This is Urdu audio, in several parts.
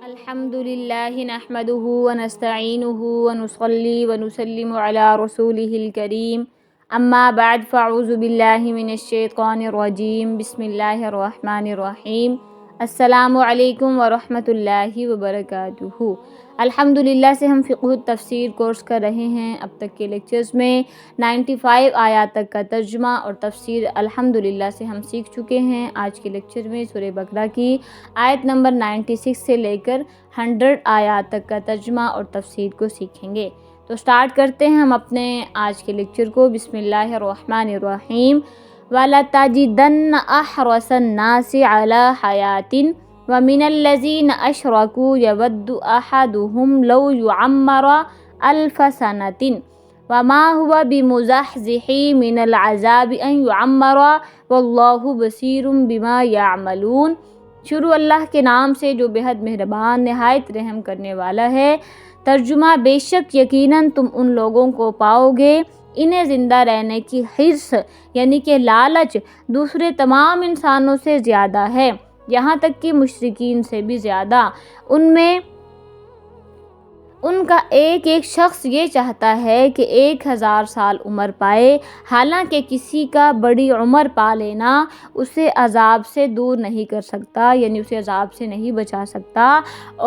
الحمدللہ نحمدہ ونستعینہ ونصلی ونسلم علی رسولہ الکریم اما بعد فاعوذ باللہ من الشیطان الرجیم بسم اللہ الرحمن الرحیم السلام علیکم ورحمۃ اللہ وبرکاتہ۔ الحمدللہ سے ہم فقہ التفسیر کورس کر رہے ہیں۔ اب تک کے لیکچرز میں 95 آیات تک کا ترجمہ اور تفسیر الحمدللہ سے ہم سیکھ چکے ہیں۔ آج کے لیکچر میں سورہ بقرہ کی آیت نمبر 96 سے لے کر 100 آیات تک کا ترجمہ اور تفسیر کو سیکھیں گے۔ تو سٹارٹ کرتے ہیں ہم اپنے آج کے لیکچر کو۔ بسم اللہ الرحمن الرحیم۔ وَلَتَجِدَنَّ أَحْرَصَ النَّاسِ عَلَىٰ حَيَاةٍ وَمِنَ الَّذِينَ أَشْرَكُوا يَوَدُّ أَحَدُهُمْ لَوْ يُعَمَّرَ أَلْفَ سَنَةٍ وَمَا هُوَ بِمُزَحْزِحِهِ مِنَ الْعَذَابِ أَن يُعَمَّرَ وَاللَّهُ بَصِيرٌ بِمَا يَعْمَلُونَ۔ شروع اللہ کے نام سے جو بے حد مہربان نہایت رحم کرنے والا ہے۔ ترجمہ: بے شک یقیناً تم ان لوگوں کو پاؤ گے انہیں زندہ رہنے کی حرص یعنی کہ لالچ دوسرے تمام انسانوں سے زیادہ ہے، یہاں تک کہ مشرکین سے بھی زیادہ۔ ان کا ایک ایک شخص یہ چاہتا ہے کہ 1000 سال عمر پائے، حالانکہ کسی کا بڑی عمر پا لینا اسے عذاب سے دور نہیں کر سکتا، یعنی اسے عذاب سے نہیں بچا سکتا،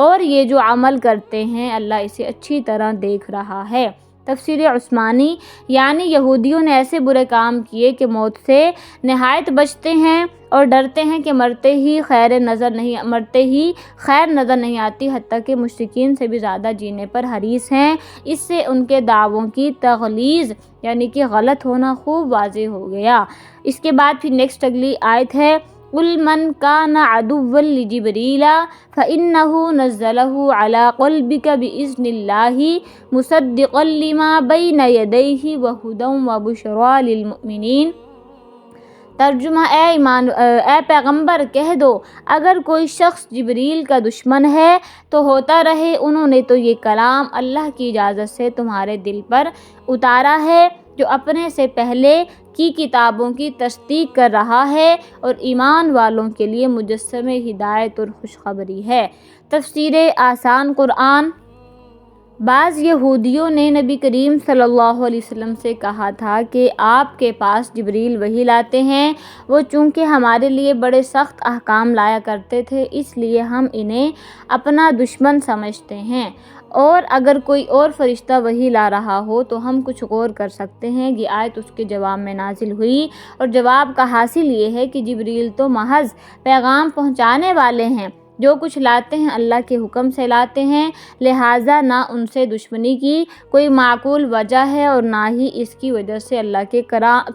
اور یہ جو عمل کرتے ہیں اللہ اسے اچھی طرح دیکھ رہا ہے۔ تفسیر عثمانی: یعنی یہودیوں نے ایسے برے کام کیے کہ موت سے نہایت بچتے ہیں اور ڈرتے ہیں کہ مرتے ہی خیر نظر نہیں آتی، حتیٰ کہ مشرکین سے بھی زیادہ جینے پر حریص ہیں۔ اس سے ان کے دعووں کی تغلیظ یعنی کہ غلط ہونا خوب واضح ہو گیا۔ اس کے بعد پھر نیکسٹ اگلی آیت ہے: قُلْ مَنْ كَانَ عَدُوًّا لِجِبْرِيلَ فَإِنَّهُ نَزَّلَهُ عَلَىٰ قَلْبِكَ بِإِذْنِ اللَّهِ مُصَدِّقًا لِمَا بَيْنَ يَدَيْهِ وَهُدًى وَبُشْرَىٰ لِلْمُؤْمِنِينَ۔ ترجمہ: اے پیغمبر کہہ دو، اگر کوئی شخص جبریل کا دشمن ہے تو ہوتا رہے، انہوں نے تو یہ کلام اللہ کی اجازت سے تمہارے دل پر اتارا ہے جو اپنے سے پہلے کی کتابوں کی تصدیق کر رہا ہے اور ایمان والوں کے لیے مجسم ہدایت اور خوشخبری ہے۔ تفسیر آسان قرآن: بعض یہودیوں نے نبی کریم صلی اللہ علیہ وسلم سے کہا تھا کہ آپ کے پاس جبریل وحی لاتے ہیں، وہ چونکہ ہمارے لیے بڑے سخت احکام لایا کرتے تھے اس لیے ہم انہیں اپنا دشمن سمجھتے ہیں، اور اگر کوئی اور فرشتہ وحی لا رہا ہو تو ہم کچھ غور کر سکتے ہیں۔ یہ آیت اس کے جواب میں نازل ہوئی، اور جواب کا حاصل یہ ہے کہ جبریل تو محض پیغام پہنچانے والے ہیں، جو کچھ لاتے ہیں اللہ کے حکم سے لاتے ہیں، لہٰذا نہ ان سے دشمنی کی کوئی معقول وجہ ہے اور نہ ہی اس کی وجہ سے اللہ کے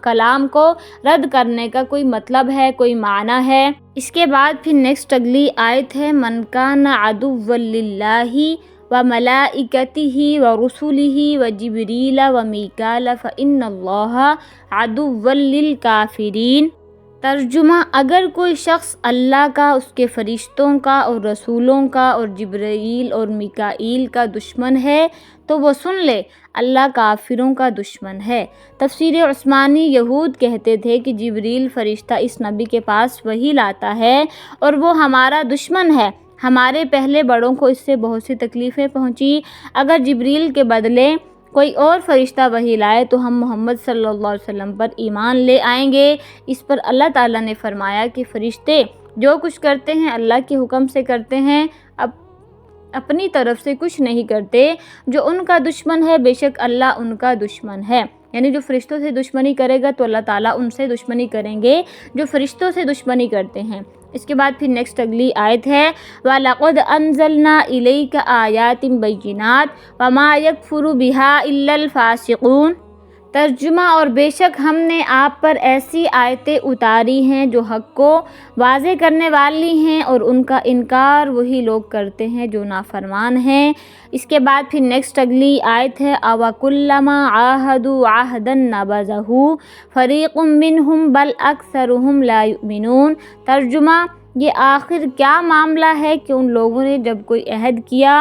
کلام کو رد کرنے کا کوئی مطلب ہے، کوئی معنی ہے۔ اس کے بعد پھر نیکسٹ اگلی آیت ہے: مَنْ كَانَ عَدُوًّا لِلَّهِ وَمَلَائِكَتِهِ وَرُسُلِهِ وَجِبْرِيلَ وَمِيكَالَ فَإِنَّ اللَّهَ عَدُوٌّ لِلْكَافِرِينَ۔ ترجمہ: اگر کوئی شخص اللہ کا، اس کے فرشتوں کا اور رسولوں کا اور جبرائیل اور میکائیل کا دشمن ہے تو وہ سن لے، اللہ کافروں کا دشمن ہے۔ تفسیر عثمانی: یہود کہتے تھے کہ جبریل فرشتہ اس نبی کے پاس وحی لاتا ہے اور وہ ہمارا دشمن ہے، ہمارے پہلے بڑوں کو اس سے بہت سی تکلیفیں پہنچی، اگر جبریل کے بدلے کوئی اور فرشتہ وحی لائے تو ہم محمد صلی اللہ علیہ وسلم پر ایمان لے آئیں گے۔ اس پر اللہ تعالیٰ نے فرمایا کہ فرشتے جو کچھ کرتے ہیں اللہ کے حکم سے کرتے ہیں، اپنی طرف سے کچھ نہیں کرتے۔ جو ان کا دشمن ہے بے شک اللہ ان کا دشمن ہے، یعنی جو فرشتوں سے دشمنی کرے گا تو اللہ تعالیٰ ان سے دشمنی کریں گے جو فرشتوں سے دشمنی کرتے ہیں۔ اس کے بعد پھر نیکسٹ اگلی آیت ہے: وَلَقَدْ أَنزَلْنَا إِلَيْكَ آيَاتٍ بَيِّنَاتٍ وَمَا يَكْفُرُ بِهَا إِلَّا الْفَاسِقُونَ۔ ترجمہ: اور بے شک ہم نے آپ پر ایسی آیتیں اتاری ہیں جو حق کو واضح کرنے والی ہیں، اور ان کا انکار وہی لوگ کرتے ہیں جو نافرمان ہیں۔ اس کے بعد پھر نیکسٹ اگلی آیت ہے: أَوَكُلَّمَا عَاهَدُوا عَهْدًا نَبَذَهُ فَرِيقٌ مِّنْهُمْ بَلْ أَكْثَرُهُمْ لَا يُؤْمِنُونَ۔ ترجمہ: یہ آخر کیا معاملہ ہے کہ ان لوگوں نے جب کوئی عہد کیا،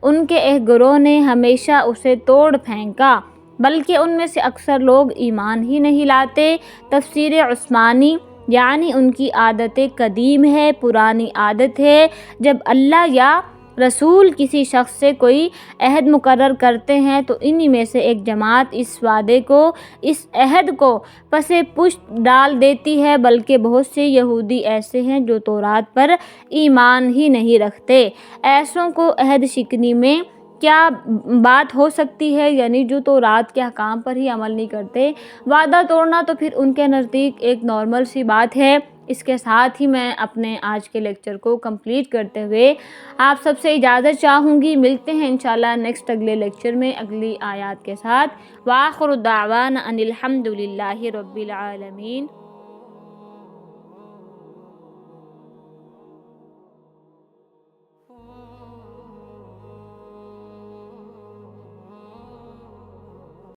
ان کے ایک گروہ نے ہمیشہ اسے توڑ پھینکا، بلکہ ان میں سے اکثر لوگ ایمان ہی نہیں لاتے۔ تفسیر عثمانی یعنی ان کی عادت قدیم ہے، پرانی عادت ہے۔ جب اللہ یا رسول کسی شخص سے کوئی عہد مقرر کرتے ہیں تو انہی میں سے ایک جماعت اس وعدے کو، اس عہد کو پس پشت ڈال دیتی ہے، بلکہ بہت سے یہودی ایسے ہیں جو تورات پر ایمان ہی نہیں رکھتے۔ ایسوں کو عہد شکنی میں کیا بات ہو سکتی ہے، یعنی جو تورات کے احکام پر ہی عمل نہیں کرتے، وعدہ توڑنا تو پھر ان کے نزدیک ایک نارمل سی بات ہے۔ اس کے ساتھ ہی میں اپنے آج کے لیکچر کو کمپلیٹ کرتے ہوئے آپ سب سے اجازت چاہوں گی۔ ملتے ہیں انشاءاللہ نیکسٹ اگلے لیکچر میں اگلی آیات کے ساتھ۔ وآخر دعوانا ان الحمد للہ رب العالمین۔